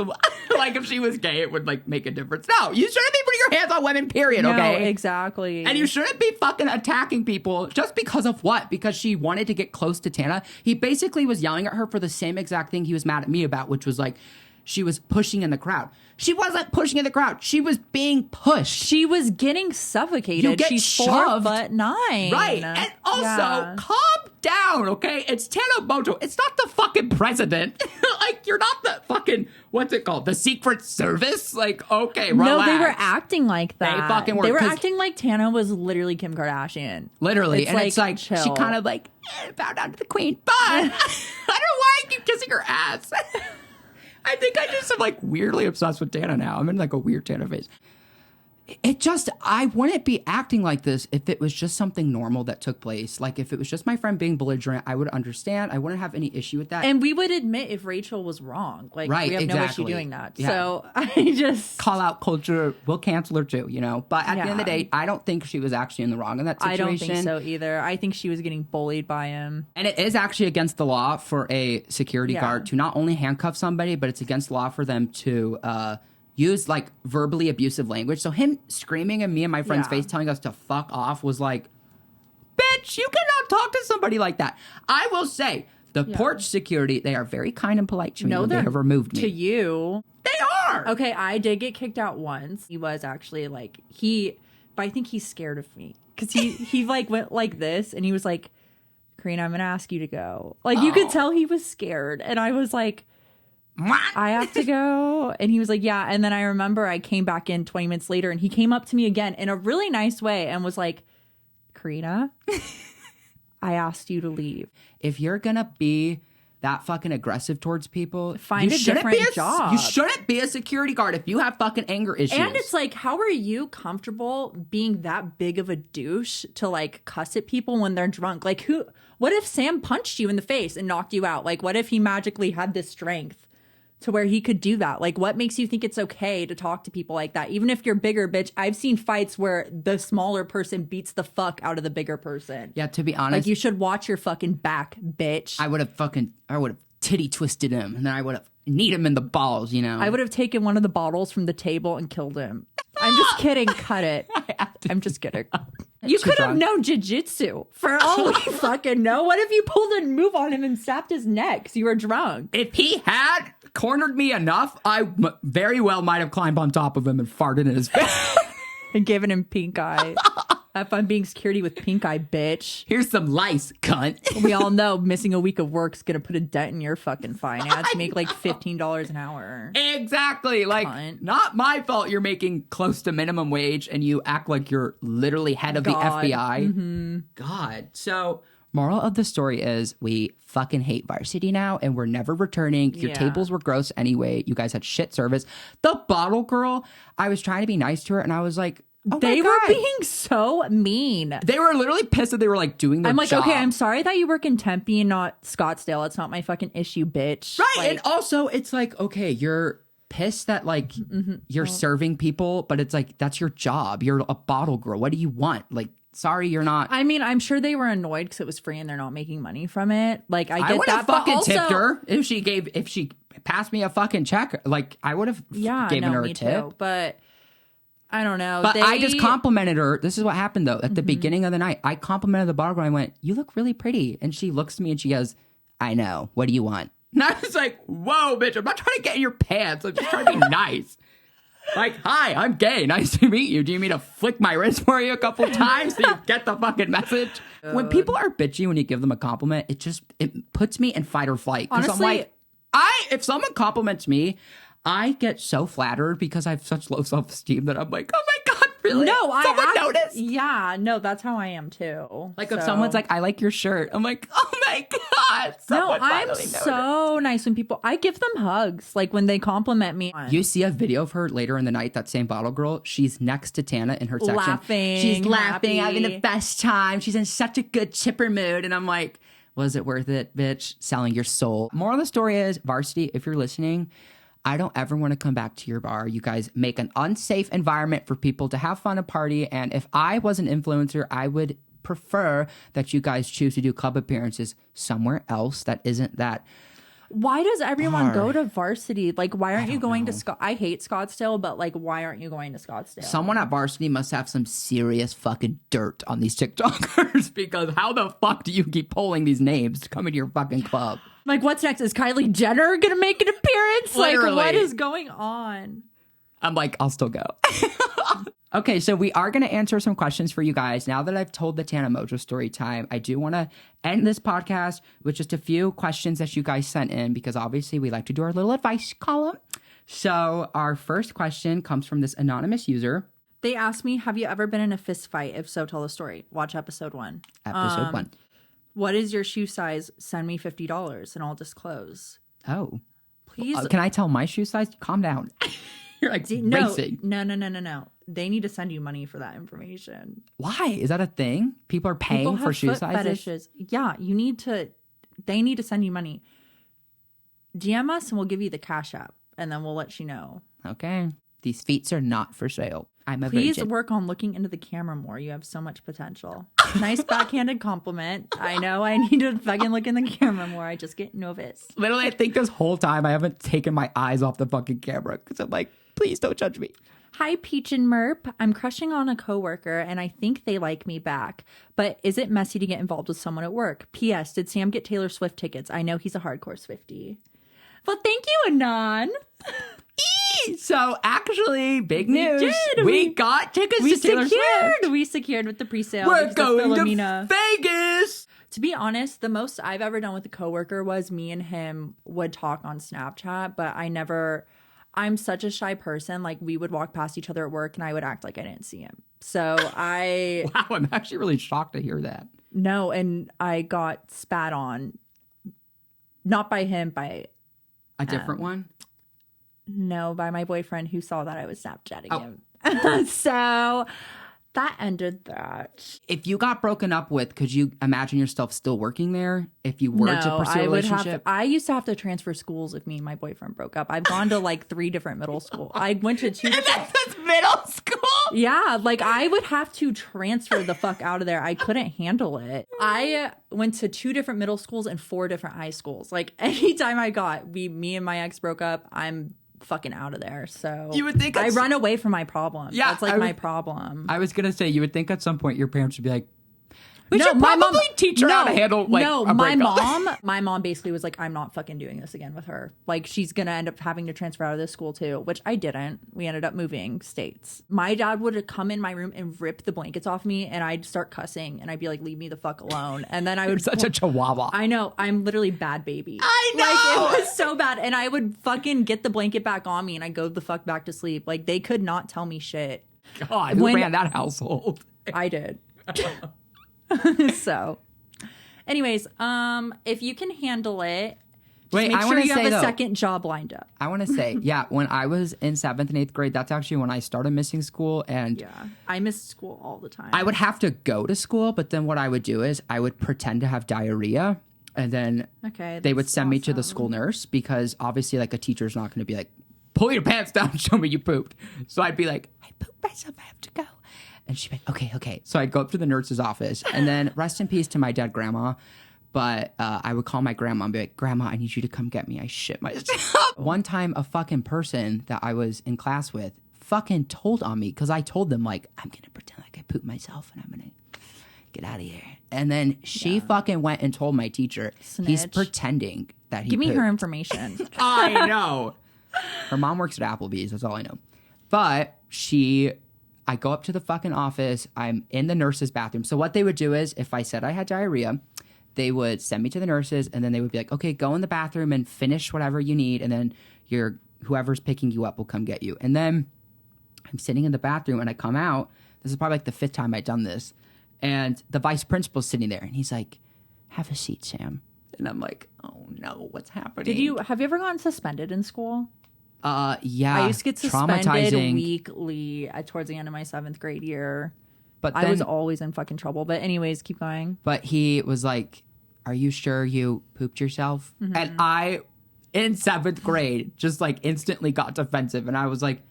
like if she was gay, it would like make a difference. No, you shouldn't be putting your hands on women. Period. No, okay, exactly. And you shouldn't be fucking attacking people just because of what? Because she wanted to get close to Tana. He basically was yelling at her for the same exact thing he was mad at me about, which was like she was pushing in the crowd. She wasn't pushing in the crowd. She was being pushed. She was getting suffocated. She's shoved. 4'9". Right. And also, calm down, okay? It's Tana Mongeau. It's not the fucking president. Like, you're not the fucking, what's it called? The Secret Service? Like, okay, relax. No, they were acting like that. They fucking were. They were acting like Tana was literally Kim Kardashian. Literally. It's like chill. She kind of like, bow down to the queen. But I don't know why I keep kissing her ass. I think I just am like weirdly obsessed with Tana now. I'm in like a weird Tana phase. I wouldn't be acting like this if it was just something normal that took place. Like if it was just my friend being belligerent, I would understand. I wouldn't have any issue with that. And we would admit if Rachel was wrong. Like we have no issue doing that. Yeah. So I just... Call out culture. We'll cancel her too, you know. But at the end of the day, I don't think she was actually in the wrong in that situation. I don't think so either. I think she was getting bullied by him. And it is actually against the law for a security guard to not only handcuff somebody, but it's against the law for them to... use like verbally abusive language. So him screaming in me and my friend's face telling us to fuck off was like, bitch, you cannot talk to somebody like that. I will say the porch security, they are very kind and polite to me when they have removed me. To you. They are. Okay, I did get kicked out once. He was actually like, but I think he's scared of me. Because he like went like this and he was like, Karina, I'm going to ask you to go. Like you could tell he was scared. And I was like, I have to go. And he was like, yeah. And then I remember I came back in 20 minutes later and he came up to me again in a really nice way and was like, Karina, I asked you to leave. If you're going to be that fucking aggressive towards people, find a different job. You shouldn't be a security guard if you have fucking anger issues. And it's like, how are you comfortable being that big of a douche to like cuss at people when they're drunk? Like what if Sam punched you in the face and knocked you out? Like what if he magically had this strength to where he could do that? Like, what makes you think it's okay to talk to people like that? Even if you're bigger, bitch. I've seen fights where the smaller person beats the fuck out of the bigger person. Yeah, to be honest. Like, you should watch your fucking back, bitch. I would have titty twisted him, and then I would have kneed him in the balls, you know? I would have taken one of the bottles from the table and killed him. I'm just kidding. Cut it. I'm just kidding. You could have known jiu-jitsu for all we fucking know. What if you pulled a move on him and sapped his neck because you were drunk? If he had cornered me enough, I very well might have climbed on top of him and farted in his face. And given him pink eye. Have fun being security with pink eye, bitch. Here's some lice, cunt. We all know missing a week of work's gonna put a dent in your fucking finance. Make like $15 an hour. Exactly. Like, cunt. Not my fault you're making close to minimum wage and you act like you're literally head of the FBI. Mm-hmm. God. So, moral of the story is we fucking hate Varsity now and we're never returning. Your tables were gross anyway. You guys had shit service. The bottle girl, I was trying to be nice to her and I was like, oh, they were being so mean. They were literally pissed that they were like doing their job. Okay, I'm sorry that you work in Tempe and not Scottsdale. It's not my fucking issue, bitch. Right. Like, and also it's like, okay, you're pissed that like you're serving people, but it's like, that's your job. You're a bottle girl. What do you want? Like, sorry, you're not. I mean, I'm sure they were annoyed because it was free and they're not making money from it. Like, I would have fucking tipped her if she passed me a fucking check. Like, I would have given her a tip. Too, but I don't know. But I just complimented her. This is what happened, though. At the beginning of the night, I complimented the bottle girl. I went, you look really pretty. And she looks to me and she goes, I know. What do you want? And I was like, whoa, bitch. I'm not trying to get in your pants. I'm just trying to be nice. Like, hi, I'm gay. Nice to meet you. Do you mean to flick my wrist for you a couple times so you get the fucking message? When people are bitchy when you give them a compliment, it puts me in fight or flight. Honestly, I'm like, if someone compliments me, I get so flattered because I have such low self-esteem that I'm like, oh my God, really? No, someone noticed? Yeah, no, that's how I am too. Like if someone's like, I like your shirt, I'm like, oh my God. No, I'm so nice when I give them hugs. Like when they compliment me. You see a video of her later in the night, that same bottle girl, she's next to Tana in her section. Laughing. She's laughing, having the best time. She's in such a good chipper mood. And I'm like, was it worth it, bitch? Selling your soul. Moral of the story is, Varsity, if you're listening, I don't ever want to come back to your bar. You guys make an unsafe environment for people to have fun and party. And if I was an influencer, I would prefer that you guys choose to do club appearances somewhere else that isn't that. Why does everyone go to Varsity? Like, why aren't you going to I hate Scottsdale, but like, why aren't you going to Scottsdale? Someone at Varsity must have some serious fucking dirt on these TikTokers because how the fuck do you keep pulling these names to come into your fucking club? Like, what's next? Is Kylie Jenner going to make an appearance? Literally. Like, what is going on? I'm like, I'll still go. Okay, so we are going to answer some questions for you guys. Now that I've told the Tana Mongeau story time, I do want to end this podcast with just a few questions that you guys sent in because obviously we like to do our little advice column. So our first question comes from this anonymous user. They asked me, have you ever been in a fist fight? If so, tell the story. Watch episode 1. Episode 1. What is your shoe size? Send me $50 and I'll disclose. Oh. Please. Can I tell my shoe size? Calm down. You're like racing. No. They need to send you money for that information. Why? Is that a thing? People are paying for shoe sizes? Fetishes. Yeah, they need to send you money. DM us and we'll give you the Cash App and then we'll let you know. Okay. These feet are not for sale. I'm a Please virgin. work on looking into the camera more. You have so much potential. Nice backhanded compliment. I know I need to fucking look in the camera more. I just get nervous. Literally, I think this whole time I haven't taken my eyes off the fucking camera because I'm like, please don't judge me. Hi, Peach and Merp. I'm crushing on a coworker and I think they like me back. But is it messy to get involved with someone at work? P.S. Did Sam get Taylor Swift tickets? I know he's a hardcore Swiftie. Well, thank you, Anon. So actually, big news. We got tickets to Taylor Swift. We secured with the pre-sale. We're going to Vegas. To be honest, the most I've ever done with a coworker was me and him would talk on Snapchat, but I'm such a shy person. Like we would walk past each other at work and I would act like I didn't see him. So Wow, I'm actually really shocked to hear that. No, and I got spat on. Not by him, by a different one? No, by my boyfriend who saw that I was Snapchatting him. So that ended that. If you got broken up with, could you imagine yourself still working there if you were to pursue a relationship? I used to have to transfer schools if me and my boyfriend broke up. I've gone to like 3 different middle schools. I went to 2 That's middle school? Yeah, like I would have to transfer the fuck out of there. I couldn't handle it. I went to 2 different middle schools and 4 different high schools. Like anytime me and my ex broke up, I'm fucking out of there. So you would think I run away from my problems. Yeah, that's like my problem. I was gonna say, you would think at some point your parents would be like, we should probably teach her how to handle like a breakup. My mom basically was like, I'm not fucking doing this again with her. Like she's gonna end up having to transfer out of this school too, which I didn't. We ended up moving states. My dad would come in my room and rip the blankets off me, and I'd start cussing, and I'd be like, leave me the fuck alone. And then I would such a chihuahua. I know, I'm literally bad baby. I know, like it was so bad, and I would fucking get the blanket back on me, and I'd go the fuck back to sleep. Like they could not tell me shit. God, who ran that household? I did. So, anyways, if you can handle it, make sure you have a second job lined up. I want to say, yeah, when I was in 7th and 8th grade, that's actually when I started missing school. And yeah, I missed school all the time. I would have to go to school, but then what I would do is I would pretend to have diarrhea, and then they would send me to the school nurse, because obviously like a teacher's not going to be like, pull your pants down, show me you pooped. So I'd be like, I pooped myself, I have to go. And she'd be like, okay. So I'd go up to the nurse's office, and then rest in peace to my dead grandma. But I would call my grandma and be like, Grandma, I need you to come get me. I shit myself. One time, a fucking person that I was in class with fucking told on me, because I told them, like, I'm going to pretend like I pooped myself and I'm going to get out of here. And then she fucking went and told my teacher. Snitch. He's pretending that he Give me pooped. her information. I know. Her mom works at Applebee's. That's all I know. But I go up to the fucking office. I'm in the nurse's bathroom. So what they would do is, if I said I had diarrhea, they would send me to the nurses, and then they would be like, okay, go in the bathroom and finish whatever you need, and then whoever's picking you up will come get you. And then I'm sitting in the bathroom, and I come out. This is probably like the 5th time I'd done this. And the vice principal's sitting there, and he's like, have a seat, Sam. And I'm like, oh no, what's happening? Have you ever gotten suspended in school? Yeah. I used to get suspended weekly towards the end of my 7th grade year. But I was always in fucking trouble. But anyways, keep going. But he was like, are you sure you pooped yourself? Mm-hmm. And I, in 7th grade, just like instantly got defensive. And I was like,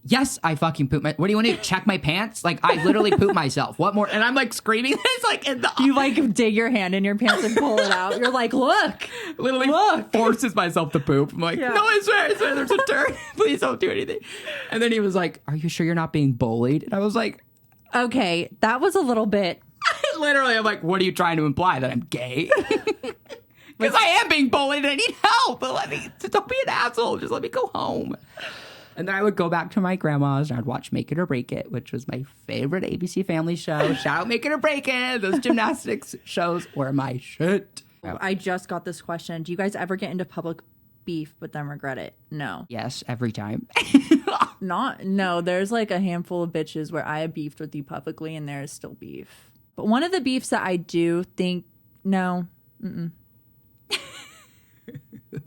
yes, I fucking pooped what do you want to check my pants? Like, I literally pooped myself. What more? And I'm like screaming this like in the You like dig your hand in your pants and pull it out. You're like, look. Literally forces myself to poop. I'm like, no, I swear, there's a turd. Please don't do anything. And then he was like, are you sure you're not being bullied? And I was like, okay, that was a little bit. Literally, I'm like, what are you trying to imply? That I'm gay? Because I am being bullied and I need help. But don't be an asshole. Just let me go home. And then I would go back to my grandma's and I'd watch Make It or Break It, which was my favorite ABC Family show. Shout out Make It or Break It. Those gymnastics shows were my shit. I just got this question. Do you guys ever get into public beef but then regret it? No. Yes, every time. No, there's like a handful of bitches where I have beefed with you publicly and there is still beef. But one of the beefs that I do think, no. Mm-mm.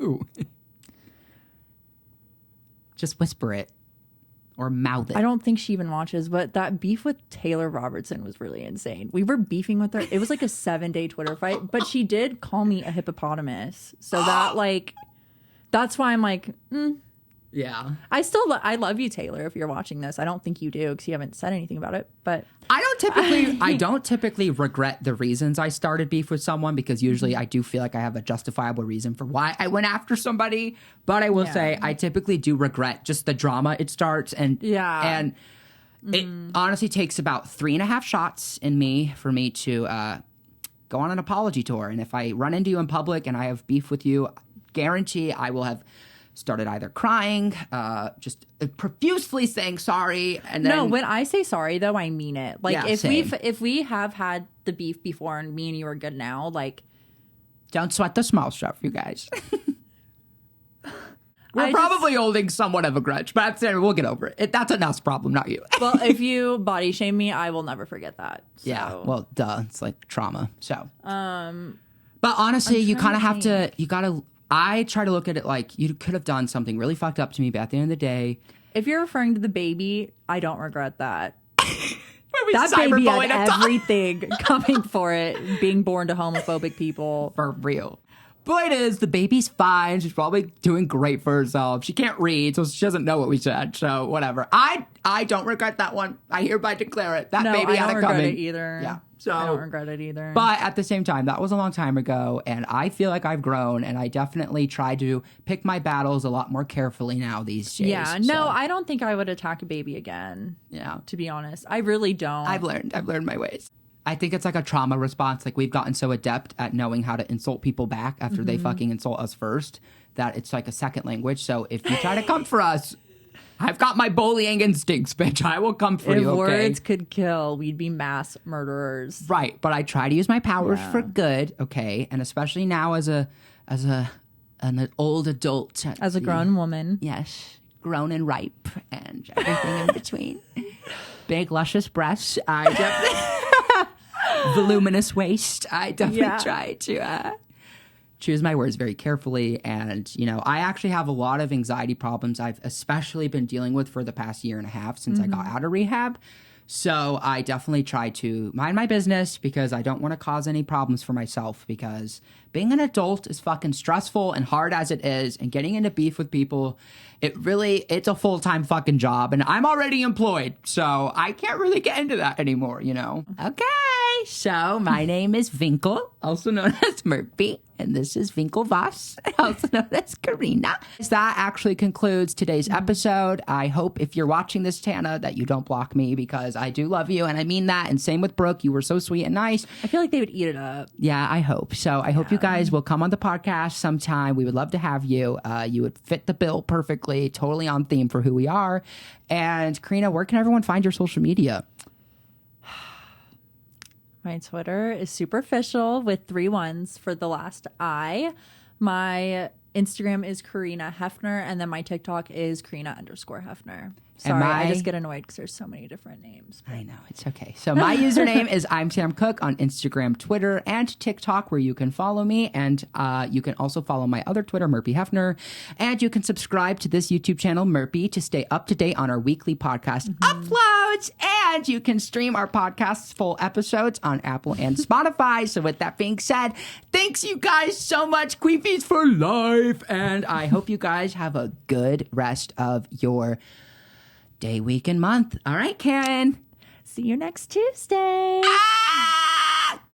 Ooh. Just whisper it or mouth it. I don't think she even watches, but that beef with Taylor Robertson was really insane. We were beefing with her. It was like a 7-day Twitter fight, but she did call me a hippopotamus. So that's why I'm like, yeah. I love you, Taylor, if you're watching this. I don't think you do because you haven't said anything about it, but I don't typically regret the reasons I started beef with someone, because usually I do feel like I have a justifiable reason for why I went after somebody. But I will say I typically do regret just the drama it starts. And it honestly takes about 3.5 shots in me for me to go on an apology tour. And if I run into you in public and I have beef with you, guarantee I will have started either crying, just profusely saying sorry, and then... No, when I say sorry, though, I mean it. Like, if we have had the beef before and me and you are good now, like... Don't sweat the small stuff, you guys. We're probably holding somewhat of a grudge, but we'll get over it. That's a Nell's problem, not you. Well, if you body shame me, I will never forget that. So. Yeah, well, duh. It's like trauma, so... But honestly, you kind of have to... You gotta... I try to look at it like you could have done something really fucked up to me, but at the end of the day... If you're referring to the baby, I don't regret that. That baby had everything coming for it, being born to homophobic people. For real. Point is, the baby's fine. She's probably doing great for herself. She can't read, so she doesn't know what we said. So whatever. I don't regret that one. I hereby declare it. That baby had it coming. I don't regret it either. Yeah. So I don't regret it either. But at the same time, that was a long time ago, and I feel like I've grown, and I definitely try to pick my battles a lot more carefully now these days. Yeah. No, I don't think I would attack a baby again. Yeah. To be honest, I really don't. I've learned my ways. I think it's like a trauma response. Like, we've gotten so adept at knowing how to insult people back after they fucking insult us first that it's like a second language. So if you try to come for us, I've got my bullying instincts, bitch. I will come for you, okay? If words could kill, we'd be mass murderers. Right, but I try to use my powers for good, okay? And especially now as an old adult. As a grown woman. Yes, grown and ripe and everything in between. Big, luscious breasts. Voluminous waist. I definitely try to choose my words very carefully. And, I actually have a lot of anxiety problems I've especially been dealing with for the past year and a half since I got out of rehab. So I definitely try to mind my business because I don't want to cause any problems for myself, because being an adult is fucking stressful and hard as it is, and getting into beef with people, it's a full-time fucking job, and I'm already employed, so I can't really get into that anymore, Okay, so my name is Winkle, also known as Merpy, and this is Winkle Voss, also known as Karina. That actually concludes today's episode. I hope if you're watching this, Tana, that you don't block me, because I do love you, and I mean that, and same with Brooke. You were so sweet and nice. I feel like they would eat it up. Yeah, I hope. So I hope you guys will come on the podcast sometime. We would love to have you. You would fit the bill perfectly, totally on theme for who we are. And Karina, where can everyone find your social media? My Twitter is superficial with 3 1s for the last I. My Instagram is karinahefner, and then my TikTok is Karina_Hefner. Sorry, I just get annoyed because there's so many different names. I know, it's okay. So my username is imsamcook on Instagram, Twitter, and TikTok, where you can follow me. And you can also follow my other Twitter, Merpy Hefner. And you can subscribe to this YouTube channel, Merpy, to stay up to date on our weekly podcast uploads. And you can stream our podcast's full episodes on Apple and Spotify. So with that being said, thanks you guys so much. Queefies for life. And I hope you guys have a good rest of your day, week, and month. All right, Karen. See you next Tuesday.